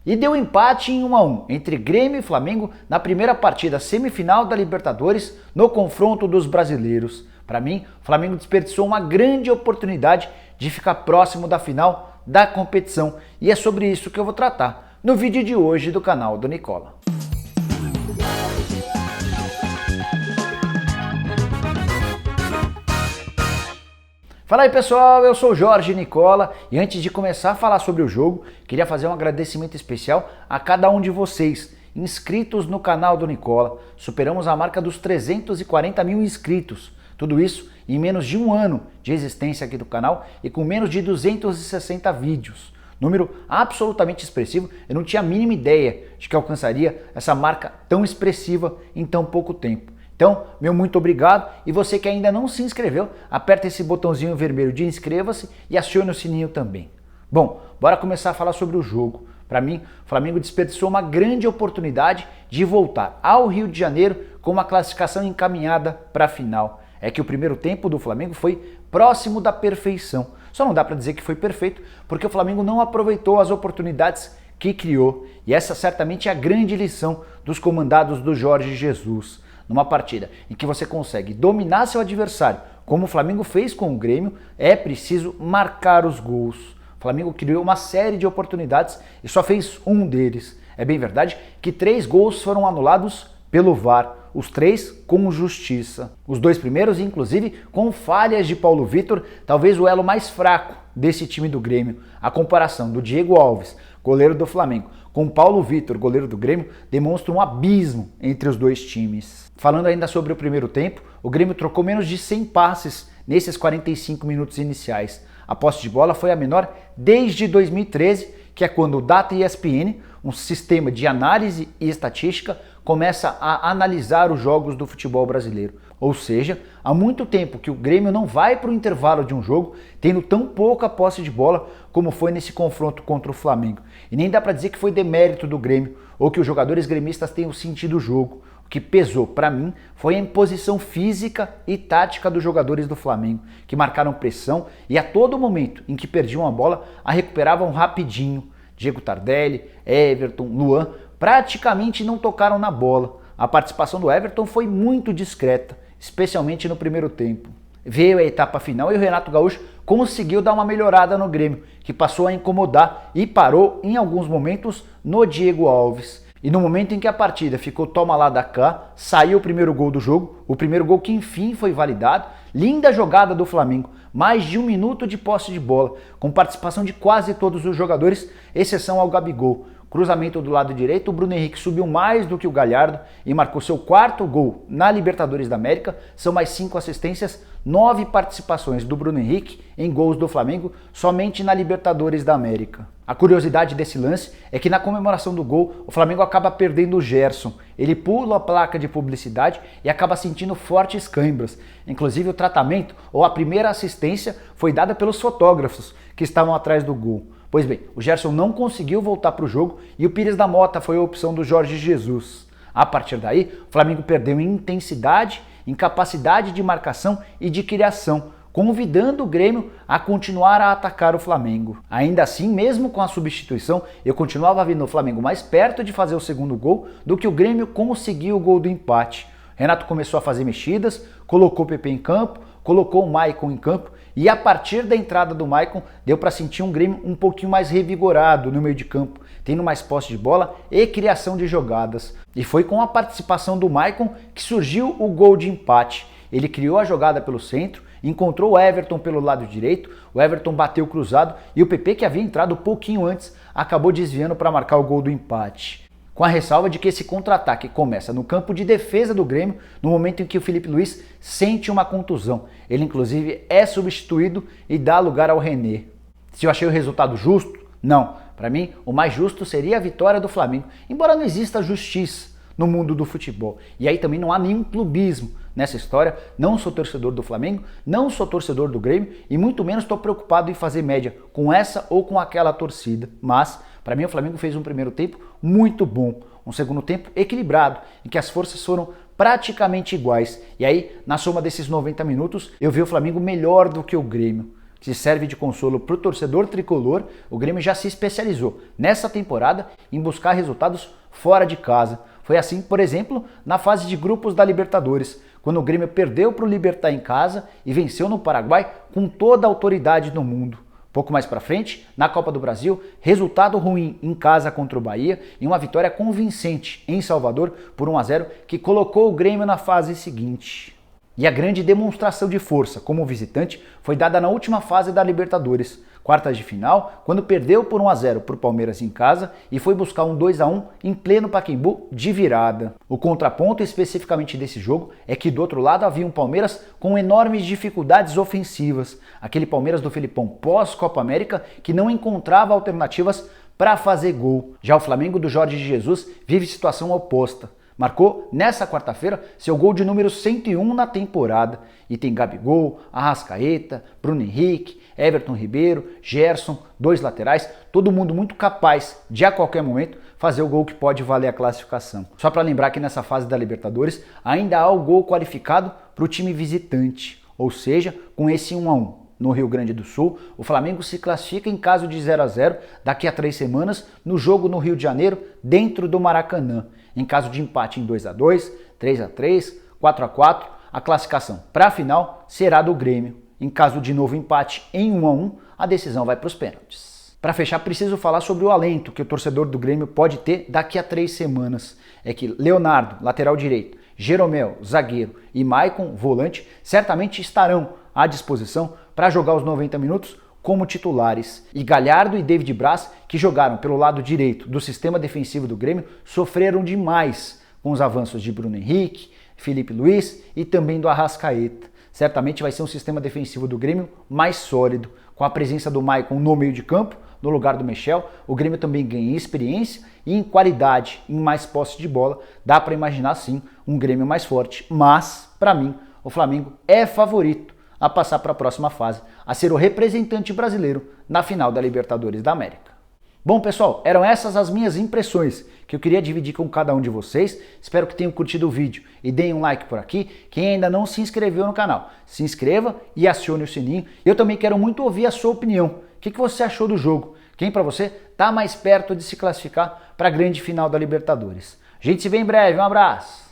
E deu empate em 1-1 entre Grêmio e Flamengo na primeira partida semifinal da Libertadores no confronto dos brasileiros. Para mim, o Flamengo desperdiçou uma grande oportunidade de ficar próximo da final da competição. E é sobre isso que eu vou tratar no vídeo de hoje do canal do Nicola. Fala aí pessoal, eu sou o Jorge Nicola e antes de começar a falar sobre o jogo, queria fazer um agradecimento especial a cada um de vocês, inscritos no canal do Nicola. Superamos a marca dos 340 mil inscritos, tudo isso em menos de um ano de existência aqui do canal e com menos de 260 vídeos. Número absolutamente expressivo, eu não tinha a mínima ideia de que alcançaria essa marca tão expressiva em tão pouco tempo. Então, meu muito obrigado, e você que ainda não se inscreveu, aperta esse botãozinho vermelho de inscreva-se e acione o sininho também. Bom, bora começar a falar sobre o jogo. Para mim, o Flamengo desperdiçou uma grande oportunidade de voltar ao Rio de Janeiro com uma classificação encaminhada para a final. É que o primeiro tempo do Flamengo foi próximo da perfeição. Só não dá para dizer que foi perfeito, porque o Flamengo não aproveitou as oportunidades que criou. E essa certamente é a grande lição dos comandados do Jorge Jesus. Numa partida em que você consegue dominar seu adversário, como o Flamengo fez com o Grêmio, é preciso marcar os gols. O Flamengo criou uma série de oportunidades e só fez um deles. É bem verdade que 3 gols foram anulados pelo VAR, os 3 com justiça. Os 2 primeiros, inclusive, com falhas de Paulo Vitor, talvez o elo mais fraco desse time do Grêmio. A comparação do Diego Alves, goleiro do Flamengo, com Paulo Vitor, goleiro do Grêmio, demonstra um abismo entre os dois times. Falando ainda sobre o primeiro tempo, o Grêmio trocou menos de 100 passes nesses 45 minutos iniciais. A posse de bola foi a menor desde 2013, que é quando o Data ESPN, um sistema de análise e estatística, começa a analisar os jogos do futebol brasileiro. Ou seja, há muito tempo que o Grêmio não vai para o intervalo de um jogo tendo tão pouca posse de bola como foi nesse confronto contra o Flamengo. E nem dá para dizer que foi demérito do Grêmio ou que os jogadores gremistas tenham sentido o jogo. O que pesou para mim foi a imposição física e tática dos jogadores do Flamengo, que marcaram pressão e a todo momento em que perdiam a bola, a recuperavam rapidinho. Diego Tardelli, Everton, Luan praticamente não tocaram na bola. A participação do Everton foi muito discreta, especialmente no primeiro tempo. Veio a etapa final e o Renato Gaúcho conseguiu dar uma melhorada no Grêmio, que passou a incomodar e parou em alguns momentos no Diego Alves. E no momento em que a partida ficou toma lá da cá, saiu o primeiro gol do jogo, o primeiro gol que enfim foi validado. Linda jogada do Flamengo, mais de 1 minuto de posse de bola, com participação de quase todos os jogadores, exceção ao Gabigol. Cruzamento do lado direito, o Bruno Henrique subiu mais do que o Galhardo e marcou seu 4º gol na Libertadores da América. São mais 5 assistências, 9 participações do Bruno Henrique em gols do Flamengo somente na Libertadores da América. A curiosidade desse lance é que na comemoração do gol, o Flamengo acaba perdendo o Gerson. Ele pula a placa de publicidade e acaba sentindo fortes câimbras. Inclusive o tratamento ou a primeira assistência foi dada pelos fotógrafos que estavam atrás do gol. Pois bem, o Gerson não conseguiu voltar para o jogo e o Pires da Mota foi a opção do Jorge Jesus. A partir daí, o Flamengo perdeu em intensidade, em capacidade de marcação e de criação, convidando o Grêmio a continuar a atacar o Flamengo. Ainda assim, mesmo com a substituição, eu continuava vendo o Flamengo mais perto de fazer o segundo gol do que o Grêmio conseguiu o gol do empate. Renato começou a fazer mexidas, colocou o PP em campo, colocou o Maicon em campo e a partir da entrada do Maicon deu para sentir um Grêmio um pouquinho mais revigorado no meio de campo, tendo mais posse de bola e criação de jogadas. E foi com a participação do Maicon que surgiu o gol de empate. Ele criou a jogada pelo centro, encontrou o Everton pelo lado direito, o Everton bateu cruzado e o PP, que havia entrado um pouquinho antes, acabou desviando para marcar o gol do empate. Com a ressalva de que esse contra-ataque começa no campo de defesa do Grêmio, no momento em que o Felipe Luiz sente uma contusão. Ele inclusive é substituído e dá lugar ao René. Se eu achei o resultado justo? Não. Para mim, o mais justo seria a vitória do Flamengo, embora não exista justiça no mundo do futebol. E aí também não há nenhum clubismo nessa história. Não sou torcedor do Flamengo, não sou torcedor do Grêmio e muito menos estou preocupado em fazer média com essa ou com aquela torcida. Mas, para mim, o Flamengo fez um primeiro tempo muito bom, um segundo tempo equilibrado, em que as forças foram praticamente iguais. E aí, na soma desses 90 minutos, eu vi o Flamengo melhor do que o Grêmio. Se serve de consolo para o torcedor tricolor, o Grêmio já se especializou nessa temporada em buscar resultados fora de casa. Foi assim, por exemplo, na fase de grupos da Libertadores, quando o Grêmio perdeu para o Libertad em casa e venceu no Paraguai com toda a autoridade do mundo. Pouco mais para frente, na Copa do Brasil, resultado ruim em casa contra o Bahia e uma vitória convincente em Salvador por 1-0 que colocou o Grêmio na fase seguinte. E a grande demonstração de força como visitante foi dada na última fase da Libertadores, quartas de final, quando perdeu por 1-0 para o Palmeiras em casa e foi buscar um 2-1 em pleno Pacaembu de virada. O contraponto especificamente desse jogo é que do outro lado havia um Palmeiras com enormes dificuldades ofensivas, aquele Palmeiras do Felipão pós-Copa América que não encontrava alternativas para fazer gol. Já o Flamengo do Jorge Jesus vive situação oposta. Marcou, nessa quarta-feira, seu gol de número 101 na temporada. E tem Gabigol, Arrascaeta, Bruno Henrique, Everton Ribeiro, Gerson, 2 laterais, todo mundo muito capaz de a qualquer momento fazer o gol que pode valer a classificação. Só para lembrar que nessa fase da Libertadores ainda há o gol qualificado para o time visitante, ou seja, com esse 1-1. No Rio Grande do Sul, o Flamengo se classifica em caso de 0-0 daqui a 3 semanas no jogo no Rio de Janeiro, dentro do Maracanã. Em caso de empate em 2-2, 3-3, 4-4, a classificação para a final será do Grêmio. Em caso de novo empate em 1-1, a decisão vai para os pênaltis. Para fechar, preciso falar sobre o alento que o torcedor do Grêmio pode ter daqui a 3 semanas. É que Leonardo, lateral direito, Jeromel, zagueiro e Maicon, volante, certamente estarão à disposição para jogar os 90 minutos como titulares. E Galhardo e David Braz, que jogaram pelo lado direito do sistema defensivo do Grêmio, sofreram demais com os avanços de Bruno Henrique, Felipe Luiz e também do Arrascaeta. Certamente vai ser um sistema defensivo do Grêmio mais sólido. Com a presença do Maicon no meio de campo, no lugar do Michel, o Grêmio também ganha em experiência e em qualidade, em mais posse de bola. Dá para imaginar sim um Grêmio mais forte, mas para mim o Flamengo é favorito a passar para a próxima fase, a ser o representante brasileiro na final da Libertadores da América. Bom, pessoal, eram essas as minhas impressões que eu queria dividir com cada um de vocês. Espero que tenham curtido o vídeo e deem um like por aqui. Quem ainda não se inscreveu no canal, se inscreva e acione o sininho. Eu também quero muito ouvir a sua opinião. O que você achou do jogo? Quem para você está mais perto de se classificar para a grande final da Libertadores? A gente se vê em breve, um abraço!